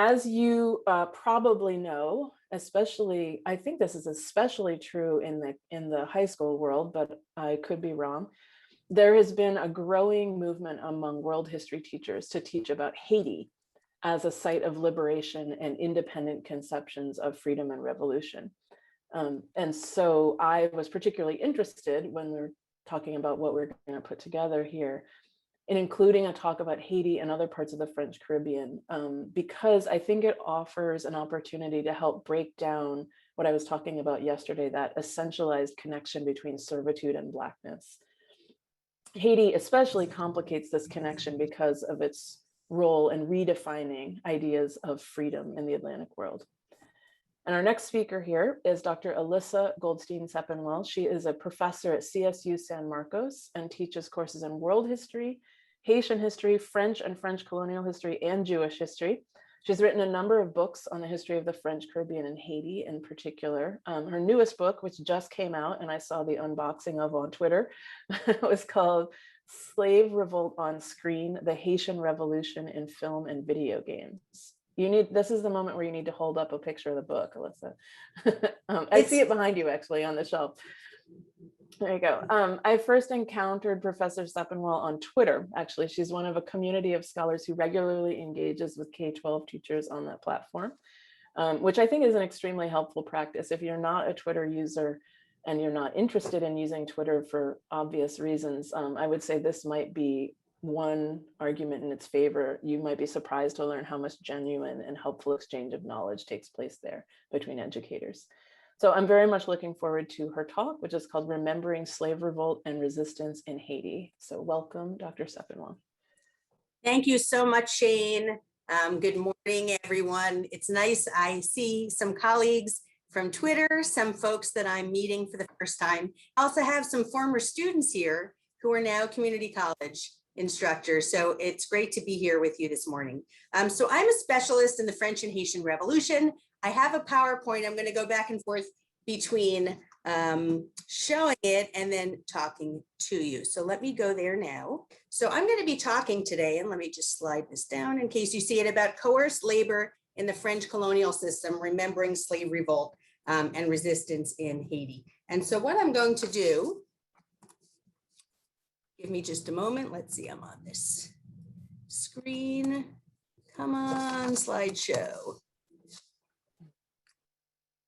As you probably know, especially, I think this is especially true in the high school world, but I could be wrong. There has been a growing movement among world history teachers to teach about Haiti as a site of liberation and independent conceptions of freedom and revolution. And so I was particularly interested when we're talking about what we're going to put together here in including a talk about Haiti and other parts of the French Caribbean, because I think it offers an opportunity to help break down what I was talking about yesterday, that essentialized connection between servitude and Blackness. Haiti especially complicates this connection because of its role in redefining ideas of freedom in the Atlantic world. And our next speaker here is Dr. Alyssa Goldstein Sepinwall. She is a professor at CSU San Marcos and teaches courses in world history, Haitian history, French and French colonial history, and Jewish history. She's written a number of books on the history of the French Caribbean and Haiti in particular. Her newest book, which just came out and I saw the unboxing of on Twitter, was called Slave Revolt on Screen, the Haitian Revolution in Film and Video Games. This is the moment where you need to hold up a picture of the book, Alyssa. I see it behind you actually on the shelf. There you go. I first encountered Professor Sepinwall on Twitter. Actually, she's one of a community of scholars who regularly engages with K-12 teachers on that platform, which I think is an extremely helpful practice. If you're not a Twitter user and you're not interested in using Twitter for obvious reasons, I would say this might be one argument in its favor. You might be surprised to learn how much genuine and helpful exchange of knowledge takes place there between educators. So I'm very much looking forward to her talk, which is called Remembering Slave Revolt and Resistance in Haiti. So welcome, Dr. Sepinwall. Thank you so much, Shane. Good morning, everyone. It's nice. I see some colleagues from Twitter, some folks that I'm meeting for the first time. I also have some former students here who are now community college instructors. So it's great to be here with you this morning. So I'm a specialist in the French and Haitian Revolution. I have a PowerPoint. I'm going to go back and forth between showing it and then talking to you. So let me go there now. So I'm going to be talking today, and let me just slide this down in case you see it, about coerced labor in the French colonial system, remembering slave revolt and resistance in Haiti. And so what I'm going to do, give me just a moment. Let's see, I'm on this screen. Come on, slideshow.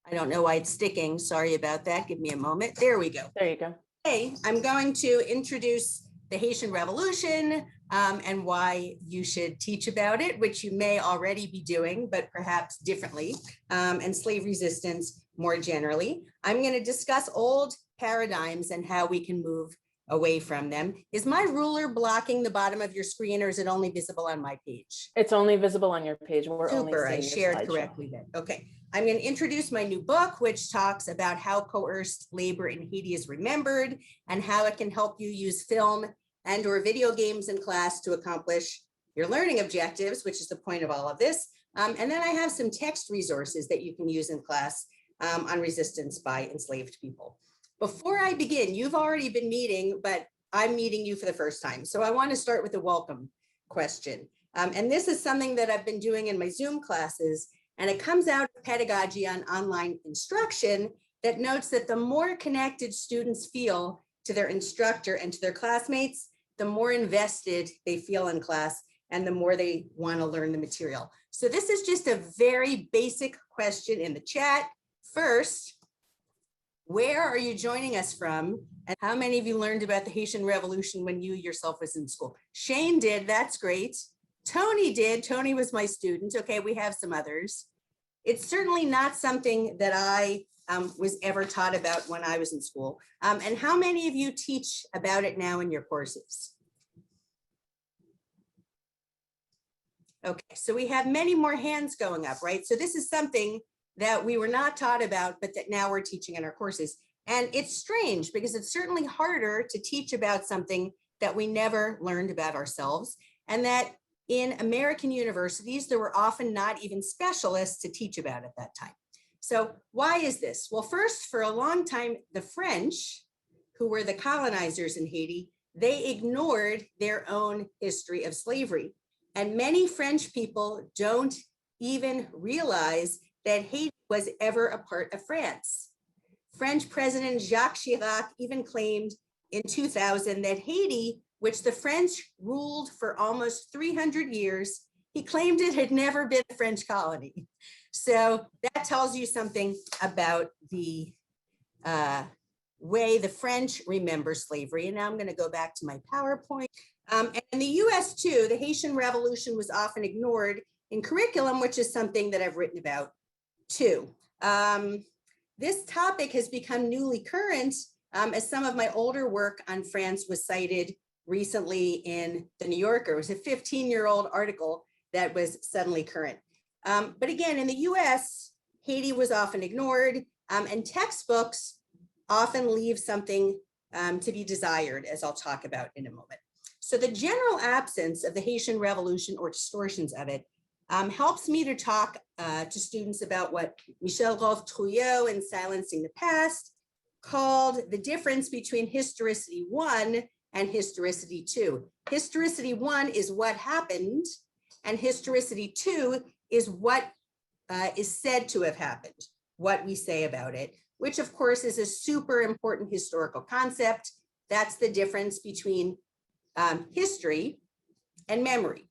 I don't know why it's sticking. Sorry about that. Give me a moment. There we go. There you go. Okay, I'm going to introduce the Haitian Revolution and why you should teach about it, which you may already be doing, but perhaps differently, and slave resistance more generally. I'm going to discuss old paradigms and how we can move away from them. Is my ruler blocking the bottom of your screen, or is it only visible on my page? It's only visible on your page. We're Super, only seeing I shared correctly then. Okay, I'm going to introduce my new book, which talks about how coerced labor in Haiti is remembered and how it can help you use film and or video games in class to accomplish your learning objectives, which is the point of all of this. And then I have some text resources that you can use in class on resistance by enslaved people. Before I begin, you've already been meeting, but I'm meeting you for the first time. So I want to start with a welcome question. And this is something that I've been doing in my Zoom classes, and it comes out of pedagogy on online instruction that notes that the more connected students feel to their instructor and to their classmates, the more invested they feel in class and the more they want to learn the material. So this is just a very basic question in the chat. First, where are you joining us from? And how many of you learned about the Haitian Revolution when you yourself was in school? Shane did, that's great. Tony did, Tony was my student. Okay, we have some others. It's certainly not something that I was ever taught about when I was in school. And how many of you teach about it now in your courses? Okay, so we have many more hands going up, right? So this is something that we were not taught about, but that now we're teaching in our courses. And it's strange because it's certainly harder to teach about something that we never learned about ourselves, and that in American universities, there were often not even specialists to teach about at that time. So why is this? Well, first, for a long time, the French, who were the colonizers in Haiti, they ignored their own history of slavery. And many French people don't even realize that Haiti was ever a part of France. French President Jacques Chirac even claimed in 2000 that Haiti, which the French ruled for almost 300 years, he claimed it had never been a French colony. So that tells you something about the way the French remember slavery. And now I'm going to go back to my PowerPoint. And in the US too, the Haitian Revolution was often ignored in curriculum, which is something that I've written about too. This topic has become newly current as some of my older work on France was cited recently in the New Yorker. It was a 15-year-old article that was suddenly current. But again, in the US, Haiti was often ignored, and textbooks often leave something to be desired, as I'll talk about in a moment. So the general absence of the Haitian Revolution or distortions of it helps me to talk to students about what Michel Rolfe-Trouillot in Silencing the Past called the difference between historicity 1 and historicity 2. Historicity 1 is what happened, and historicity 2 is what is said to have happened, what we say about it, which of course is a super important historical concept. That's the difference between history and memory.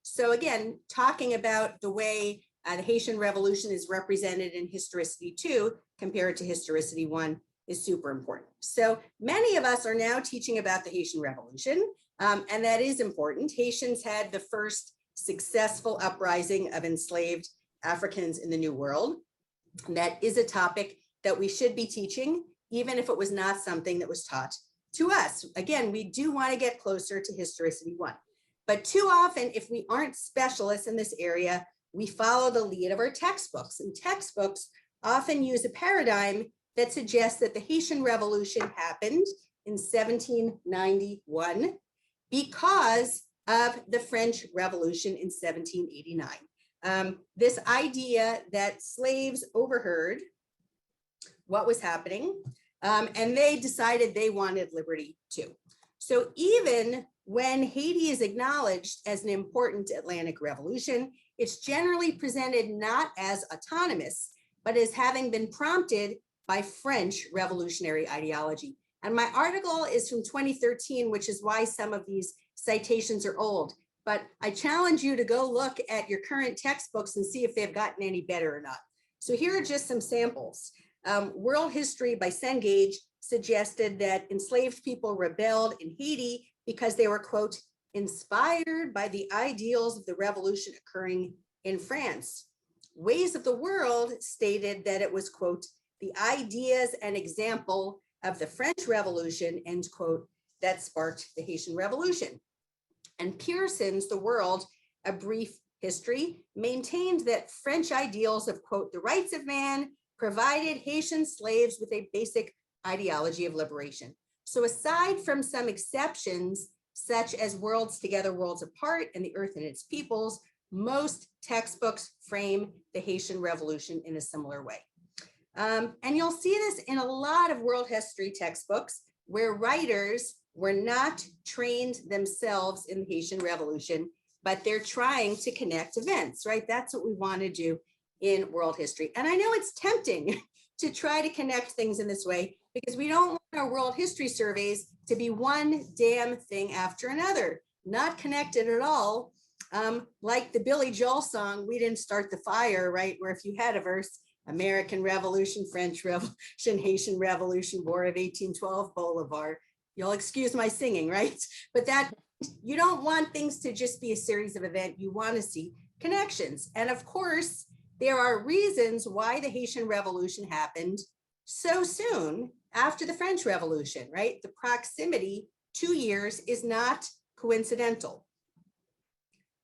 So again, talking about the way the Haitian Revolution is represented in historicity 2 compared to historicity 1 is super important. So many of us are now teaching about the Haitian Revolution, and that is important. Haitians had the first successful uprising of enslaved Africans in the New World. And that is a topic that we should be teaching, even if it was not something that was taught to us. Again, we do want to get closer to historicity 1. But too often, if we aren't specialists in this area, we follow the lead of our textbooks. And textbooks often use a paradigm that suggests that the Haitian Revolution happened in 1791 because of the French Revolution in 1789. This idea that slaves overheard what was happening, and they decided they wanted liberty too. So even when Haiti is acknowledged as an important Atlantic revolution, it's generally presented not as autonomous, but as having been prompted by French revolutionary ideology. And my article is from 2013, which is why some of these citations are old. But I challenge you to go look at your current textbooks and see if they've gotten any better or not. So here are just some samples. World History by Cengage suggested that enslaved people rebelled in Haiti because they were, quote, inspired by the ideals of the revolution occurring in France. Ways of the World stated that it was, quote, the ideas and example of the French Revolution, end quote, that sparked the Haitian Revolution. And Pearson's The World, A Brief History, maintained that French ideals of, quote, the rights of man provided Haitian slaves with a basic ideology of liberation. So aside from some exceptions, such as Worlds Together, Worlds Apart, and The Earth and Its Peoples, most textbooks frame the Haitian Revolution in a similar way. And you'll see this in a lot of world history textbooks where writers were not trained themselves in the Haitian Revolution, but they're trying to connect events, right? That's what we want to do in world history. And I know it's tempting to try to connect things in this way because we don't want our world history surveys to be one damn thing after another, not connected at all. Like the Billy Joel song, We Didn't Start the Fire, right? Where if you had a verse, American Revolution, French Revolution, Haitian Revolution, War of 1812, Bolivar. You'll excuse my singing, right? But that, you don't want things to just be a series of events. You want to see connections. And of course, there are reasons why the Haitian Revolution happened so soon after the French Revolution, right? The proximity, 2 years, is not coincidental.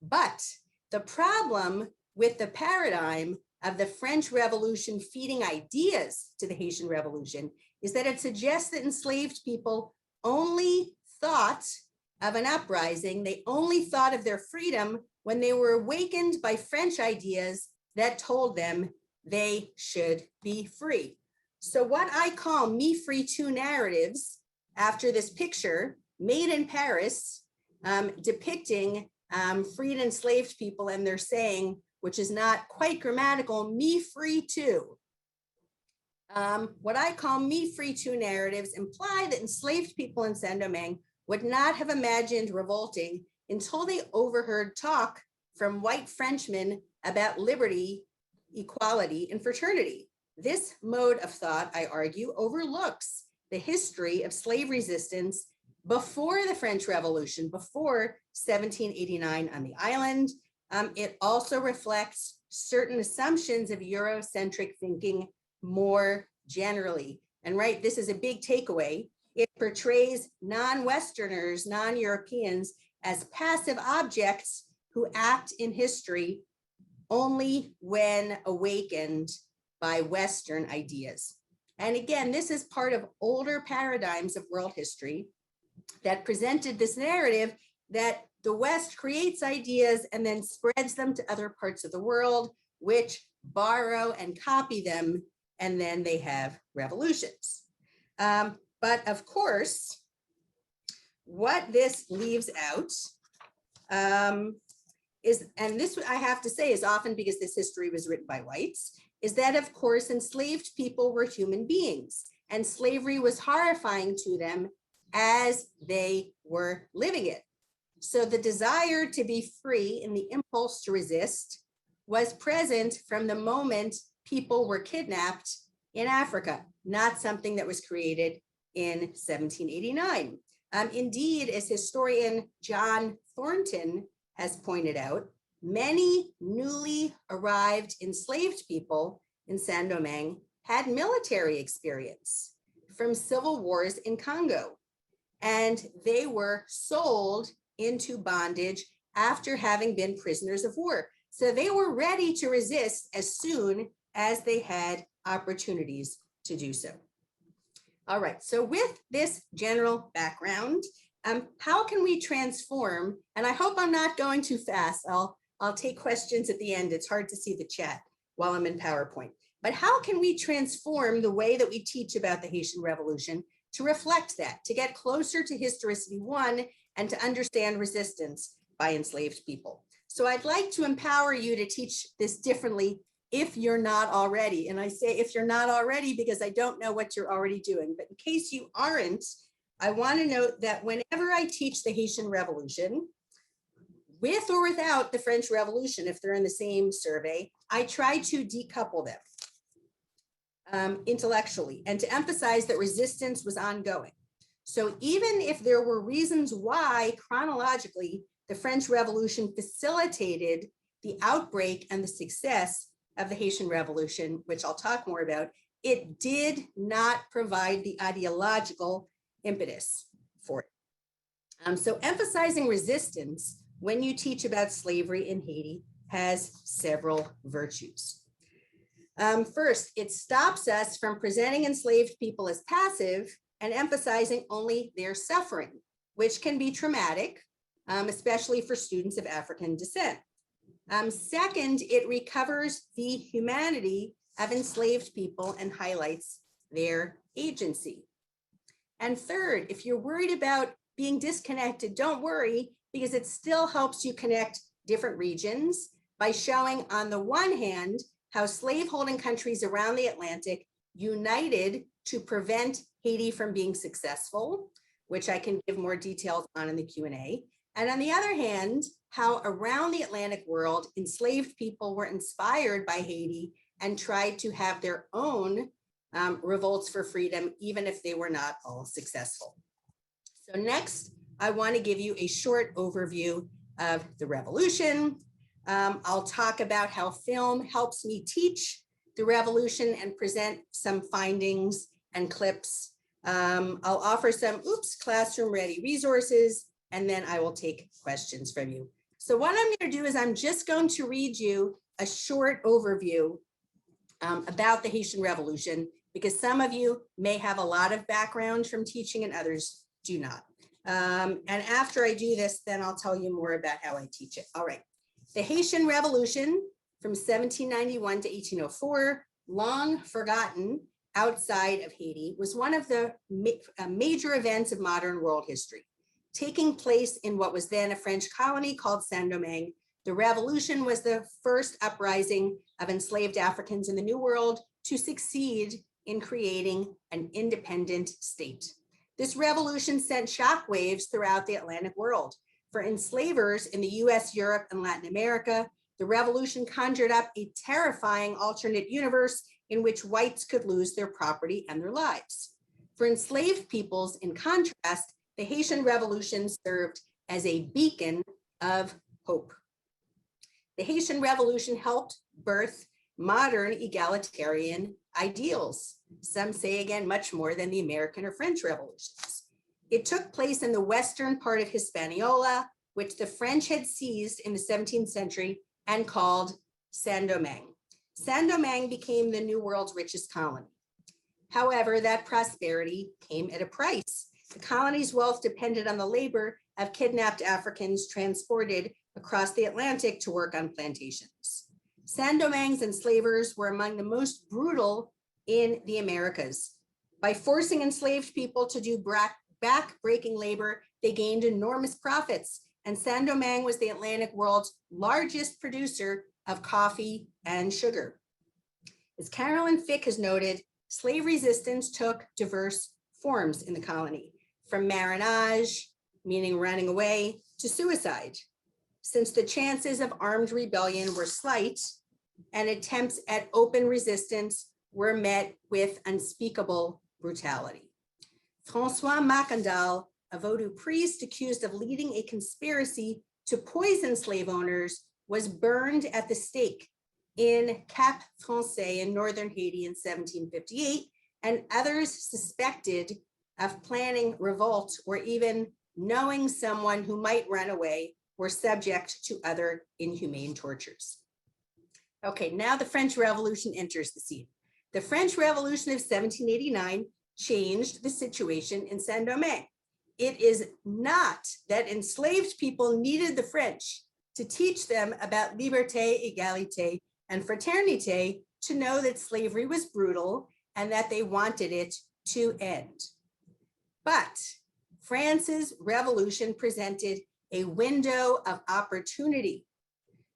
But the problem with the paradigm of the French Revolution feeding ideas to the Haitian Revolution is that it suggests that enslaved people only thought of an uprising, they only thought of their freedom when they were awakened by French ideas that told them they should be free. So what I call Me Free 2 narratives after this picture made in Paris, depicting freed enslaved people, and they're saying, which is not quite grammatical, me free too. What I call me free too narratives imply that enslaved people in Saint-Domingue would not have imagined revolting until they overheard talk from white Frenchmen about liberty, equality, and fraternity. This mode of thought, I argue, overlooks the history of slave resistance before the French Revolution, before 1789 on the island. It also reflects certain assumptions of Eurocentric thinking more generally. And right, this is a big takeaway. It portrays non-Westerners, non-Europeans as passive objects who act in history only when awakened by Western ideas. And again, this is part of older paradigms of world history that presented this narrative that the West creates ideas and then spreads them to other parts of the world, which borrow and copy them, and then they have revolutions. But of course, what this leaves out is, and this I have to say is often because this history was written by whites, is that of course enslaved people were human beings and slavery was horrifying to them as they were living it. So the desire to be free and the impulse to resist was present from the moment people were kidnapped in Africa, not something that was created in 1789. Indeed, as historian John Thornton has pointed out, many newly arrived enslaved people in Saint-Domingue had military experience from civil wars in Congo, and they were sold into bondage after having been prisoners of war. So they were ready to resist as soon as they had opportunities to do so. All right, so with this general background, how can we transform, and I hope I'm not going too fast, I'll take questions at the end. It's hard to see the chat while I'm in PowerPoint. But how can we transform the way that we teach about the Haitian Revolution to reflect that, to get closer to historicity one, and to understand resistance by enslaved people? So I'd like to empower you to teach this differently if you're not already. And I say if you're not already because I don't know what you're already doing. But in case you aren't, I want to note that whenever I teach the Haitian Revolution, with or without the French Revolution, if they're in the same survey, I try to decouple them intellectually and to emphasize that resistance was ongoing. So even if there were reasons why chronologically the French Revolution facilitated the outbreak and the success of the Haitian Revolution, which I'll talk more about, it did not provide the ideological impetus for it. So emphasizing resistance when you teach about slavery in Haiti has several virtues. First, it stops us from presenting enslaved people as passive and emphasizing only their suffering, which can be traumatic, especially for students of African descent. Second, it recovers the humanity of enslaved people and highlights their agency. And third, if you're worried about being disconnected, don't worry, because it still helps you connect different regions by showing, on the one hand, how slaveholding countries around the Atlantic united to prevent Haiti from being successful, which I can give more details on in the Q&A. And on the other hand, how around the Atlantic world, enslaved people were inspired by Haiti and tried to have their own revolts for freedom, even if they were not all successful. So next, I want to give you a short overview of the revolution. I'll talk about how film helps me teach the revolution and present some findings and clips. I'll offer some classroom ready resources, and then I will take questions from you. So what I'm going to do is I'm just going to read you a short overview about the Haitian Revolution, because some of you may have a lot of background from teaching and others do not. And after I do this, then I'll tell you more about how I teach it. All right. The Haitian Revolution from 1791 to 1804, long forgotten outside of Haiti, was one of the major events of modern world history. taking place in what was then a French colony called Saint-Domingue. The revolution was the first uprising of enslaved Africans in the New World to succeed in creating an independent state. This revolution sent shockwaves throughout the Atlantic world. For enslavers in the US, Europe, and Latin America, the revolution conjured up a terrifying alternate universe in which whites could lose their property and their lives. For enslaved peoples, in contrast, the Haitian Revolution served as a beacon of hope. The Haitian Revolution helped birth modern egalitarian ideals. Some say, again, much more than the American or French revolutions. It took place in the western part of Hispaniola, which the French had seized in the 17th century and called Saint-Domingue. Saint-Domingue became the New World's richest colony. However, that prosperity came at a price. The colony's wealth depended on the labor of kidnapped Africans transported across the Atlantic to work on plantations. Saint-Domingue's enslavers were among the most brutal in the Americas. By forcing enslaved people to do back-breaking labor, they gained enormous profits, and Saint-Domingue was the Atlantic world's largest producer of coffee and sugar. As Carolyn Fick has noted, slave resistance took diverse forms in the colony, from marronage, meaning running away, to suicide. Since the chances of armed rebellion were slight and attempts at open resistance were met with unspeakable brutality. Francois Macandal, a Vodou priest accused of leading a conspiracy to poison slave owners, was burned at the stake in Cap Français in northern Haiti in 1758, and others suspected of planning revolt or even knowing someone who might run away were subject to other inhumane tortures. Okay, now the French Revolution enters the scene. The French Revolution of 1789 changed the situation in Saint-Domingue. It is not that enslaved people needed the French to teach them about liberté, égalité, and fraternité to know that slavery was brutal and that they wanted it to end. But France's revolution presented a window of opportunity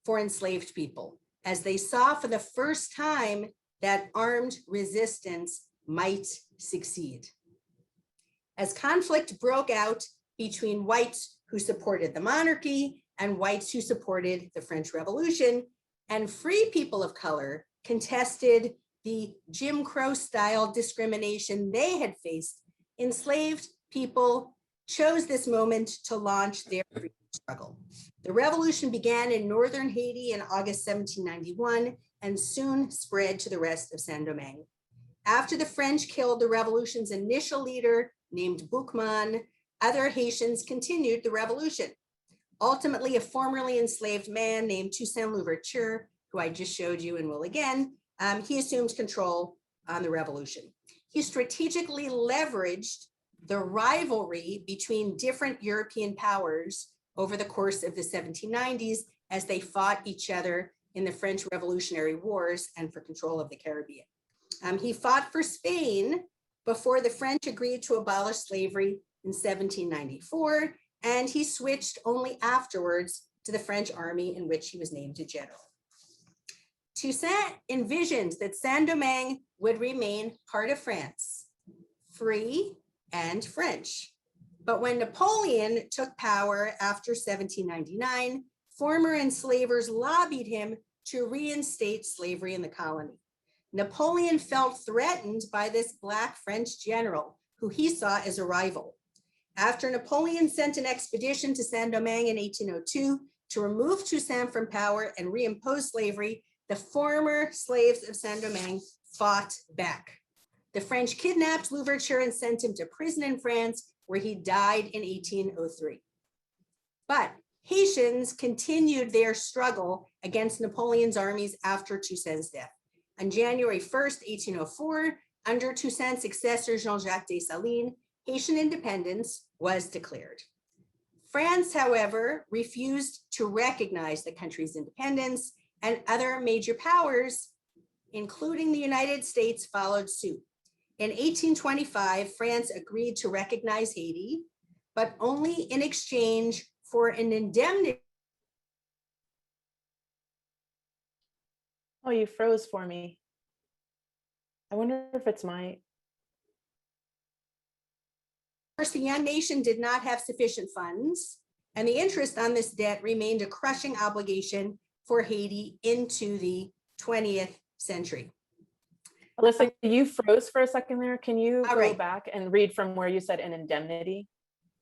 for enslaved people as they saw for the first time that armed resistance might succeed. As conflict broke out between whites who supported the monarchy and whites who supported the French Revolution, and free people of color contested the Jim Crow style discrimination they had faced, enslaved people chose this moment to launch their freedom struggle. The revolution began in northern Haiti in August 1791 and soon spread to the rest of Saint-Domingue. After the French killed the revolution's initial leader, named Boukman, other Haitians continued the revolution. Ultimately, a formerly enslaved man named Toussaint Louverture, who I just showed you and will again, he assumed control on the revolution. He strategically leveraged the rivalry between different European powers over the course of the 1790s as they fought each other in the French Revolutionary Wars and for control of the Caribbean. He fought for Spain before the French agreed to abolish slavery in 1794, and he switched only afterwards to the French army, in which he was named a general. Toussaint envisioned that Saint-Domingue would remain part of France, free and French. But when Napoleon took power after 1799, former enslavers lobbied him to reinstate slavery in the colony. Napoleon felt threatened by this Black French general, who he saw as a rival. After Napoleon sent an expedition to Saint-Domingue in 1802 to remove Toussaint from power and reimpose slavery, the former slaves of Saint-Domingue fought back. The French kidnapped Louverture and sent him to prison in France, where he died in 1803. But Haitians continued their struggle against Napoleon's armies after Toussaint's death. On January 1st, 1804, under Toussaint's successor, Jean-Jacques Dessalines, Haitian independence was declared. France, however, refused to recognize the country's independence, and other major powers, including the United States, followed suit. In 1825, France agreed to recognize Haiti, but only in exchange for an indemnity. Oh, you froze for me. I wonder if it's my. First, the young nation did not have sufficient funds, and the interest on this debt remained a crushing obligation for Haiti into the 20th century. Alyssa, you froze for a second there. Can you All go right. back and read from where you said an indemnity?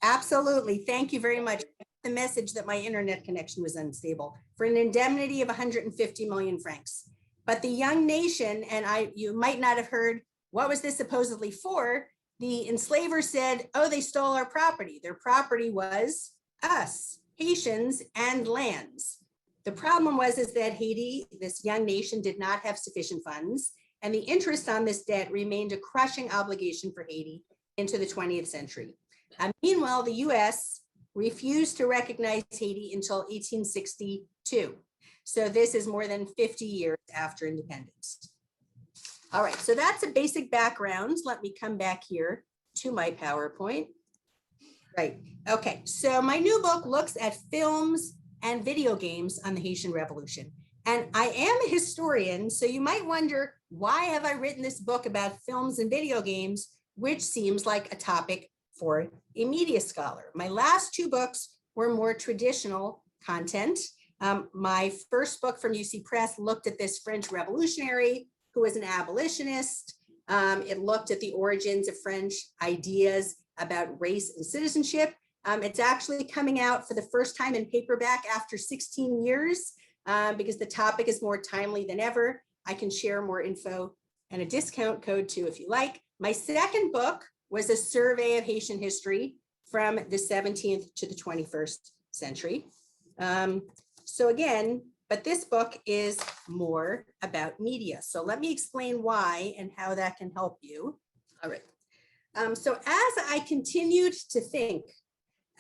Absolutely. Thank you very much. The message that my internet connection was unstable, for an indemnity of 150 million francs. But the young nation, and you might not have heard, what was this supposedly for? The enslaver said, oh, they stole our property. Their property was us, Haitians, and lands. The problem was that Haiti, this young nation, did not have sufficient funds, and the interest on this debt remained a crushing obligation for Haiti into the 20th century. Meanwhile, the US refused to recognize Haiti until 1862. So this is more than 50 years after independence. All right, so that's a basic background. Let me come back here to my PowerPoint. Right, okay, so my new book looks at films and video games on the Haitian Revolution. And I am a historian, so you might wonder, why have I written this book about films and video games, which seems like a topic for a media scholar? My last two books were more traditional content. My first book from UC Press looked at this French revolutionary who was an abolitionist. It looked at the origins of French ideas about race and citizenship. It's actually coming out for the first time in paperback after 16 years because the topic is more timely than ever. I can share more info and a discount code too if you like. My second book was a survey of Haitian history from the 17th to the 21st century. So again, but this book is more about media. So let me explain why and how that can help you. All right. So as I continued to think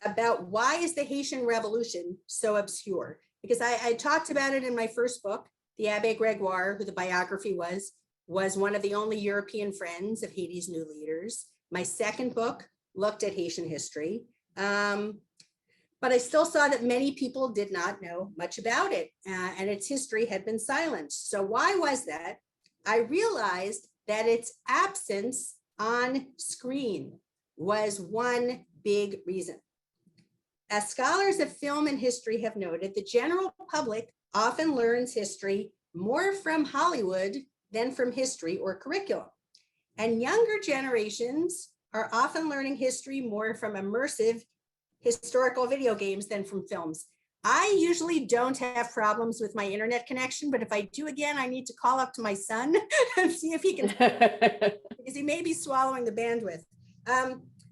about why is the Haitian Revolution so obscure, because I talked about it in my first book, the Abbé Grégoire, who the biography was one of the only European friends of Haiti's new leaders. My second book looked at Haitian history, but I still saw that many people did not know much about it, and its history had been silenced. So why was that? I realized that its absence on screen was one big reason. As scholars of film and history have noted, the general public often learns history more from Hollywood than from history or curriculum. And younger generations are often learning history more from immersive historical video games than from films. I usually don't have problems with my internet connection, but if I do again, I need to call up to my son and see if he can, because he may be swallowing the bandwidth.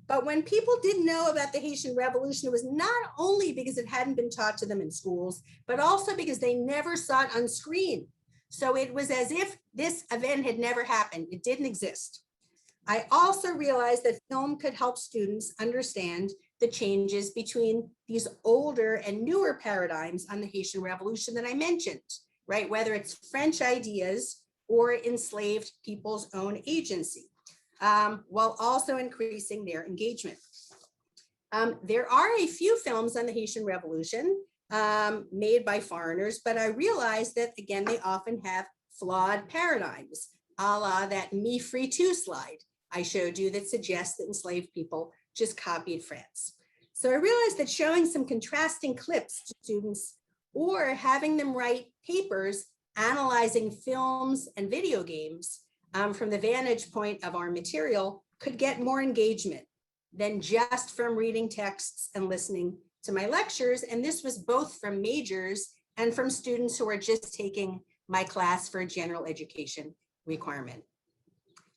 But when people didn't know about the Haitian Revolution, it was not only because it hadn't been taught to them in schools, but also because they never saw it on screen. So it was as if this event had never happened. It didn't exist. I also realized that film could help students understand the changes between these older and newer paradigms on the Haitian Revolution that I mentioned, right? Whether it's French ideas or enslaved people's own agency, while also increasing their engagement. There are a few films on the Haitian Revolution made by foreigners, but I realized that, again, they often have flawed paradigms, a la that Me Free Too slide I showed you that suggests that enslaved people just copied France. So I realized that showing some contrasting clips to students or having them write papers analyzing films and video games from the vantage point of our material could get more engagement than just from reading texts and listening to my lectures. And this was both from majors and from students who are just taking my class for a general education requirement.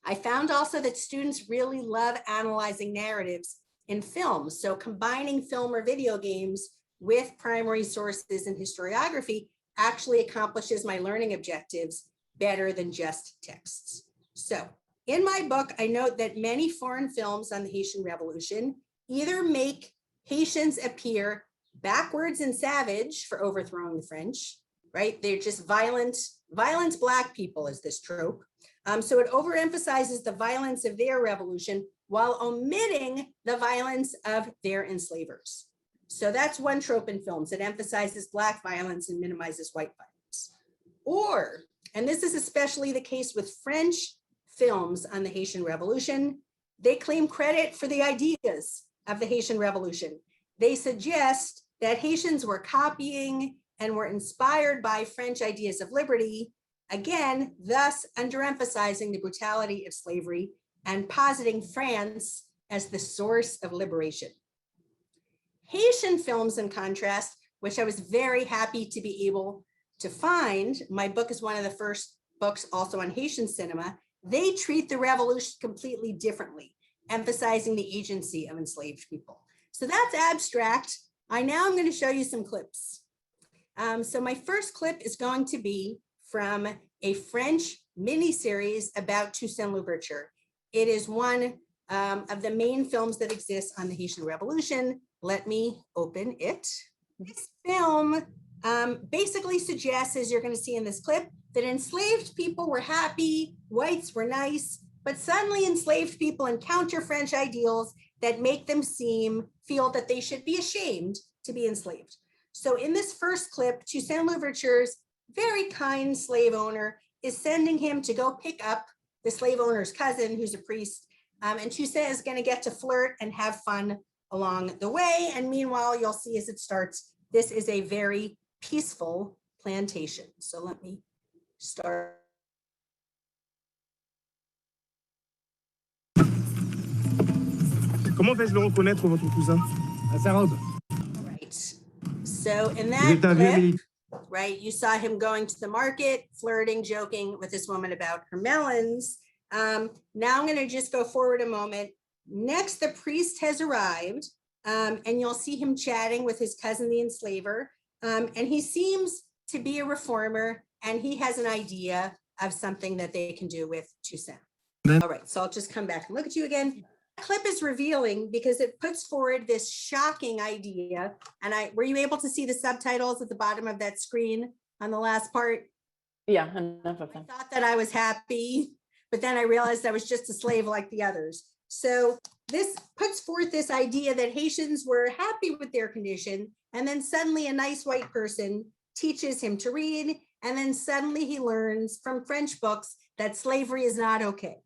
I found also that students really love analyzing narratives in films. So combining film or video games with primary sources in historiography actually accomplishes my learning objectives better than just texts. So in my book, I note that many foreign films on the Haitian Revolution either make Haitians appear backwards and savage for overthrowing the French, right? They're just violent Black people is this trope, So it overemphasizes the violence of their revolution while omitting the violence of their enslavers. So that's one trope in films. It emphasizes Black violence and minimizes white violence. Or, and this is especially the case with French films on the Haitian Revolution, they claim credit for the ideas of the Haitian Revolution. They suggest that Haitians were copying and were inspired by French ideas of liberty, again, thus underemphasizing the brutality of slavery and positing France as the source of liberation. Haitian films, in contrast, which I was very happy to be able to find, my book is one of the first books also on Haitian cinema, they treat the revolution completely differently, emphasizing the agency of enslaved people. So that's abstract. I now am going to show you some clips. So my first clip is going to be from a French miniseries about Toussaint Louverture. It is one of the main films that exist on the Haitian Revolution. Let me open it. This film basically suggests, as you're going to see in this clip, that enslaved people were happy, whites were nice, but suddenly enslaved people encounter French ideals that make them feel that they should be ashamed to be enslaved. So in this first clip, Toussaint Louverture's very kind slave owner is sending him to go pick up the slave owner's cousin, who's a priest, and Toussaint is going to get to flirt and have fun along the way. And meanwhile, you'll see as it starts, this is a very peaceful plantation. So let me start. Comment vais-je le reconnaître, votre cousin? À sa robe. Right. So in that clip, right, you saw him going to the market, flirting, joking with this woman about her melons. Now I'm going to just go forward a moment. Next, the priest has arrived, and you'll see him chatting with his cousin, the enslaver. And he seems to be a reformer, and he has an idea of something that they can do with Toussaint. All right, so I'll just come back and look at you again. The clip is revealing because it puts forward this shocking idea. And were you able to see the subtitles at the bottom of that screen on the last part? Yeah, enough of them. I thought that I was happy, but then I realized I was just a slave like the others. So this puts forth this idea that Haitians were happy with their condition, and then suddenly a nice white person teaches him to read, and then suddenly he learns from French books that slavery is not okay.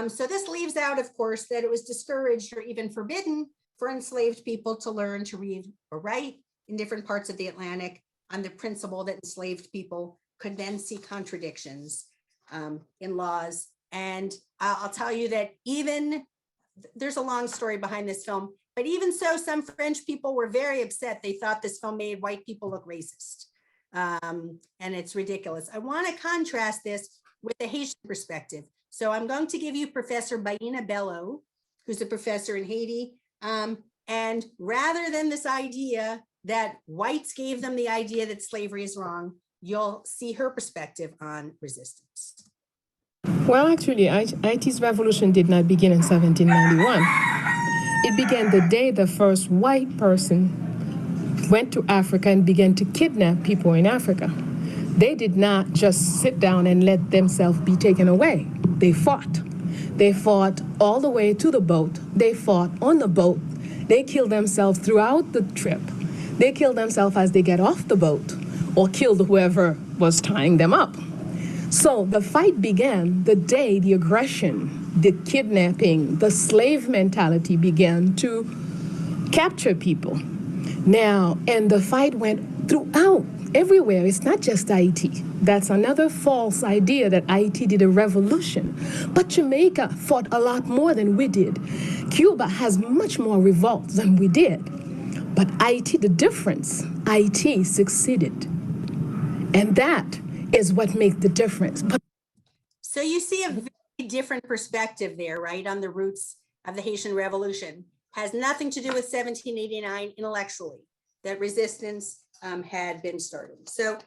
So this leaves out, of course, that it was discouraged or even forbidden for enslaved people to learn to read or write in different parts of the Atlantic on the principle that enslaved people could then see contradictions in laws. And I'll tell you that even, there's a long story behind this film, but even so, some French people were very upset. They thought this film made white people look racist. And it's ridiculous. I want to contrast this with the Haitian perspective. So I'm going to give you Professor Baina Bello, who's a professor in Haiti. And rather than this idea that whites gave them the idea that slavery is wrong, you'll see her perspective on resistance. Well, actually, Haiti's revolution did not begin in 1791. It began the day the first white person went to Africa and began to kidnap people in Africa. They did not just sit down and let themselves be taken away. They fought. They fought all the way to the boat. They fought on the boat. They killed themselves throughout the trip. They killed themselves as they get off the boat or killed whoever was tying them up. So the fight began the day the aggression, the kidnapping, the slave mentality began to capture people. Now, and the fight went throughout, everywhere. It's not just Haiti. That's another false idea that Haiti did a revolution. But Jamaica fought a lot more than we did. Cuba has much more revolts than we did. But Haiti, the difference, Haiti succeeded. And that is what makes the difference. So you see a very different perspective there, right, on the roots of the Haitian Revolution. Has nothing to do with 1789 intellectually, that resistance had been started. So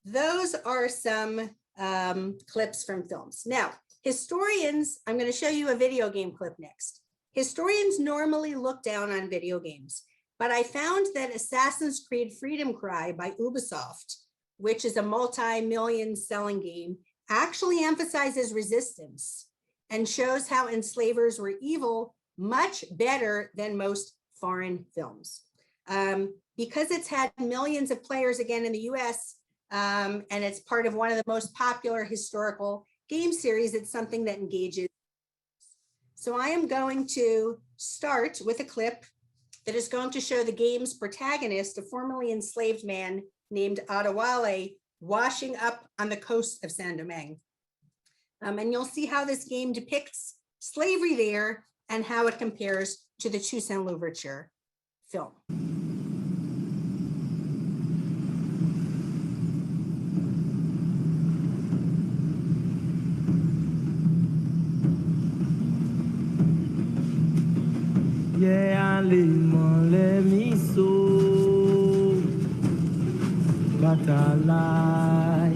those are some clips from films. Now, historians, I'm going to show you a video game clip next. Historians normally look down on video games, but I found that Assassin's Creed Freedom Cry by Ubisoft, which is a multi-million selling game, actually emphasizes resistance and shows how enslavers were evil much better than most foreign films. Because it's had millions of players again in the US, and it's part of one of the most popular historical game series, it's something that engages. So I am going to start with a clip that is going to show the game's protagonist, a formerly enslaved man named Adewale, washing up on the coast of Saint-Domingue. And you'll see how this game depicts slavery there and how it compares to the Toussaint Louverture film. Yeah, les miso, batalai.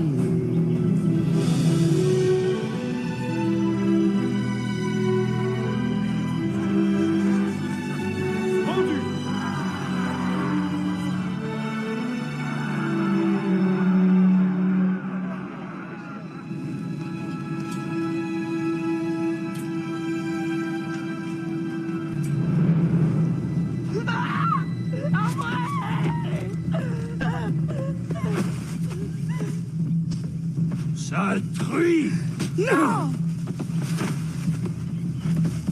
Sale truie! Non!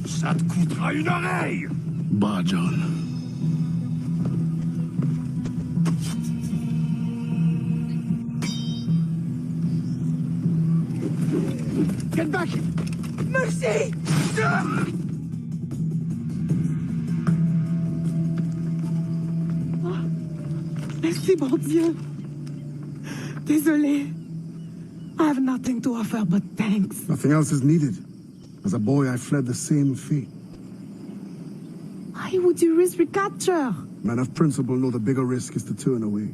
Ça te coûtera une oreille! Bah, John. Get back! Merci! Oh, merci, bon Dieu. Désolé. I have nothing to offer but thanks. Nothing else is needed. As a boy, I fled the same fate. Why would you risk recapture? Men of principle know the bigger risk is to turn away.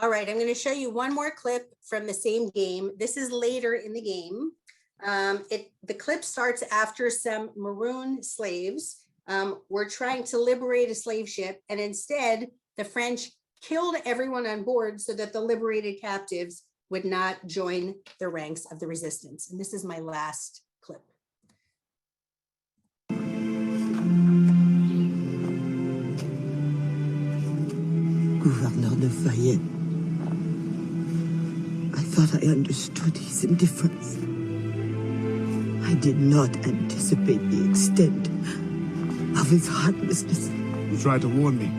All right, I'm going to show you one more clip from the same game. This is later in the game. The clip starts after some maroon slaves were trying to liberate a slave ship, and instead the French killed everyone on board so that the liberated captives would not join the ranks of the resistance. And this is my last clip. Gouverneur de Fayette. I thought I understood his indifference. I did not anticipate the extent of his heartlessness. You tried to warn me.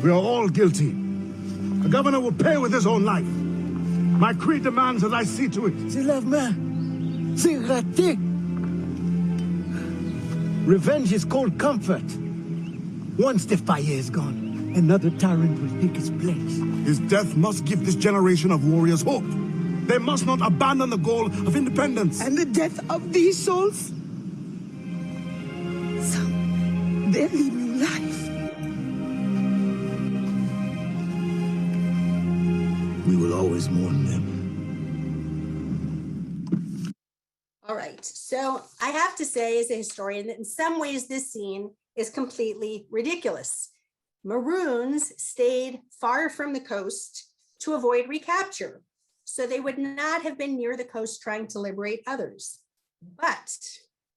We are all guilty. The governor will pay with his own life. My creed demands that I see to it. C'est la main. C'est raté. Revenge is cold comfort. Once the fire is gone, another tyrant will take his place. His death must give this generation of warriors hope. They must not abandon the goal of independence. And the death of these souls? Some barely knew life. We will always mourn them. All right, so I have to say as a historian that in some ways this scene is completely ridiculous. Maroons stayed far from the coast to avoid recapture, so they would not have been near the coast trying to liberate others. But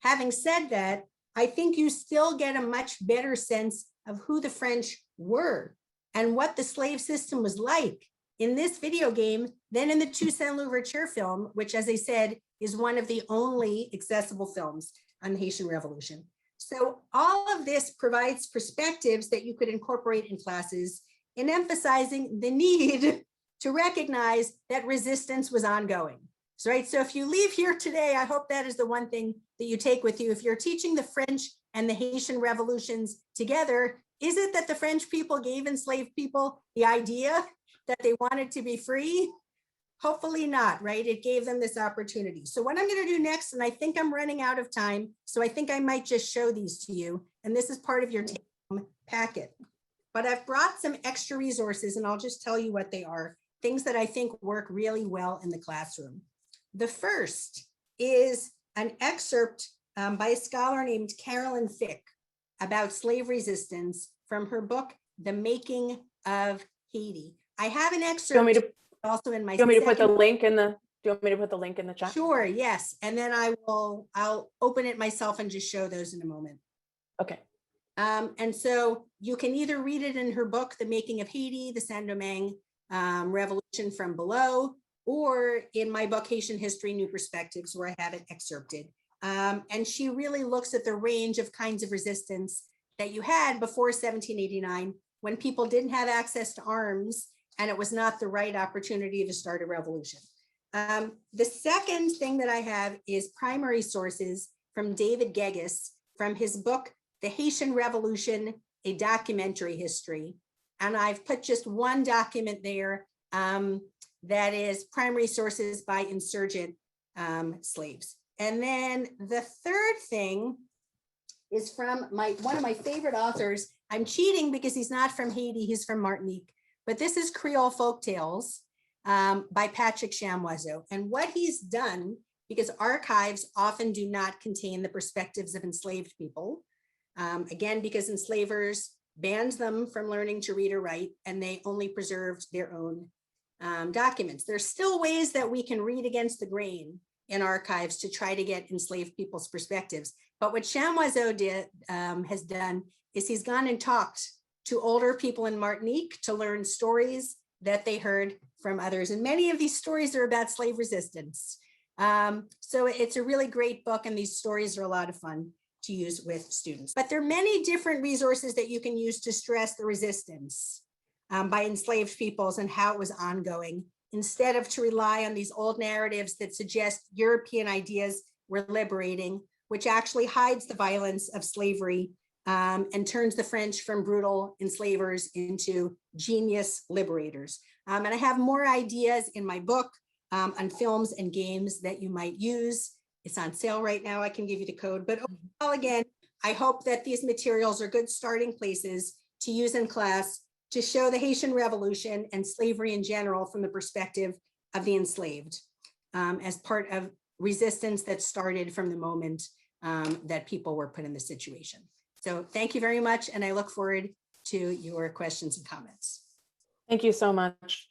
having said that, I think you still get a much better sense of who the French were and what the slave system was like in this video game than in the Toussaint Louverture film, which, as I said, is one of the only accessible films on the Haitian Revolution. So all of this provides perspectives that you could incorporate in classes in emphasizing the need to recognize that resistance was ongoing. So, right, so if you leave here today, I hope that is the one thing that you take with you. If you're teaching the French and the Haitian revolutions together, is it that the French people gave enslaved people the idea that they wanted to be free? Hopefully not, right? It gave them this opportunity. So what I'm going to do next, and I think I'm running out of time, so I think I might just show these to you. And this is part of your take-home packet. But I've brought some extra resources, and I'll just tell you what they are, things that I think work really well in the classroom. The first is an excerpt by a scholar named Carolyn Fick about slave resistance from her book, The Making of Haiti, I have an Do you excerpt want me to, also in my. do you want me to put the second- link in the, do you want me to put the link in the chat? Sure, yes. And then I'll open it myself and just show those in a moment. Okay. And so you can either read it in her book, The Making of Haiti, the Saint-Domingue Revolution from Below, or in my book, Haitian History, New Perspectives, where I have it excerpted. And she really looks at the range of kinds of resistance that you had before 1789, when people didn't have access to arms and it was not the right opportunity to start a revolution. The second thing that I have is primary sources from David Gegis from his book, The Haitian Revolution, A Documentary History. And I've put just one document there that is primary sources by insurgent slaves. And then the third thing is from one of my favorite authors. I'm cheating because he's not from Haiti, he's from Martinique, but this is Creole Folktales by Patrick Chamoiseau. And what he's done, because archives often do not contain the perspectives of enslaved people, again, because enslavers banned them from learning to read or write, and they only preserved their own documents. There's still ways that we can read against the grain in archives to try to get enslaved people's perspectives. But what Chamoiseau has done is he's gone and talked to older people in Martinique to learn stories that they heard from others. And many of these stories are about slave resistance. So it's a really great book, and these stories are a lot of fun to use with students. But there are many different resources that you can use to stress the resistance by enslaved peoples and how it was ongoing, instead of to rely on these old narratives that suggest European ideas were liberating, which actually hides the violence of slavery and turns the French from brutal enslavers into genius liberators. And I have more ideas in my book on films and games that you might use. It's on sale right now. I can give you the code. But overall, again, I hope that these materials are good starting places to use in class to show the Haitian Revolution and slavery in general from the perspective of the enslaved, as part of resistance that started from the moment that people were put in the situation. So thank you very much, and I look forward to your questions and comments. Thank you so much.